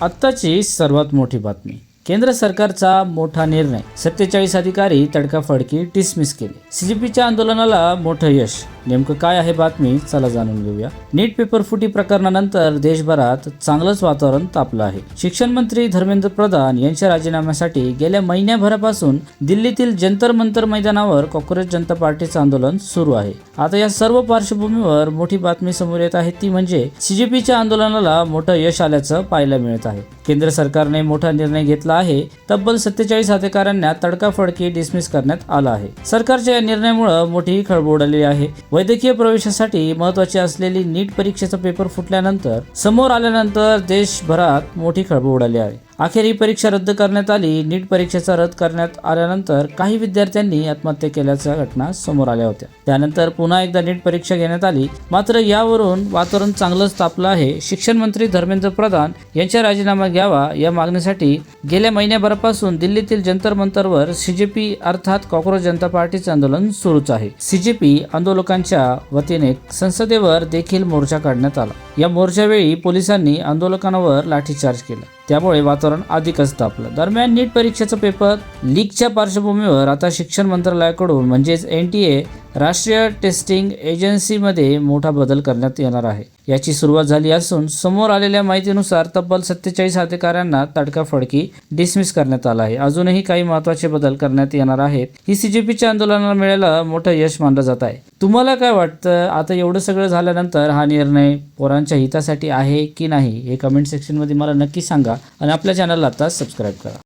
आत्ताची सर्वात मोठी बातमी. केंद्र सरकारचा मोठा निर्णय. 47 अधिकारी तडकाफडकी डिसमिस केले. सीजेपीच्या आंदोलनाला मोठं यश. नेमकं काय आहे बातमी, चला जाणून घेऊया. नीट पेपर फुटी प्रकरणानंतर देशभरात चांगलंच वातावरण तापलं आहे. शिक्षण मंत्री धर्मेंद्र प्रधान यांच्या राजीनाम्यासाठी गेल्या महिन्याभरापासून दिल्लीतील जंतर मंतर मैदानावर काँग्रेस जनता पार्टीचं आंदोलन सुरू आहे. आता या सर्व पार्श्वभूमीवर मोठी बातमी समोर येत आहे, ती म्हणजे सीजेपीच्या आंदोलनाला मोठं यश आल्याचं पाहायला मिळत आहे. केंद्र सरकारने मोठा निर्णय घेतला आहे. तब्बल 47 अधिकाऱ्यांना तडकाफडकी डिसमिस करण्यात आलं आहे. सरकारच्या या निर्णयामुळे मोठी खळबळ उडाली आहे. वैद्यकीय प्रवेशासाठी महत्त्वाची असलेली नीट परीक्षेचा पेपर फुटल्यानंतर समोर आल्यानंतर देशभरात मोठी खळबळ उडाली आहे. अखेर ही परीक्षा रद्द करण्यात आली. नीट परीक्षेचा रद्द करण्यात आल्यानंतर काही विद्यार्थ्यांनी आत्महत्या केल्याच्या घटना समोर आल्या होत्या. त्यानंतर पुन्हा एकदा नीट परीक्षा घेण्यात आली. मात्र यावरून वातावरण चांगलंच तापलं आहे. शिक्षण मंत्री धर्मेंद्र प्रधान यांचा राजीनामा घ्यावा या मागणीसाठी गेल्या महिन्याभरापासून दिल्लीतील जंतर मंतरवर सीजेपी अर्थात काँग्रेस जनता पार्टीचे आंदोलन सुरूच आहे. सीजेपी आंदोलकांच्या वतीने संसदेवर देखील मोर्चा काढण्यात आला. या मोर्चावेळी पोलिसांनी आंदोलकांवर लाठीचार्ज केला. त्यामुळे वातावरण अधिकच तापलं. दरम्यान नीट परीक्षेचा पेपर लीकच्या पार्श्वभूमीवर आता शिक्षण मंत्रालयाकडून म्हणजेच NTA राष्ट्रीय टेस्टिंग एजन्सीमध्ये मोठा बदल करण्यात येणार आहे. याची सुरुवात झाली असून समोर आलेल्या माहितीनुसार तब्बल 47 अधिकाऱ्यांना तडकाफडकी डिसमिस करण्यात आला आहे. अजूनही काही महत्त्वाचे बदल करण्यात येणार आहेत. ही सीजेपीच्या आंदोलनाला मिळालेलं मोठं यश मानलं जात आहे. तुम्हाला काय वाटतं? आता एवढं सगळं झाल्यानंतर हा निर्णय पोरांच्या हितासाठी आहे की नाही हे कमेंट सेक्शनमध्ये मला नक्की सांगा आणि आपल्या चॅनलला आता सबस्क्राईब करा.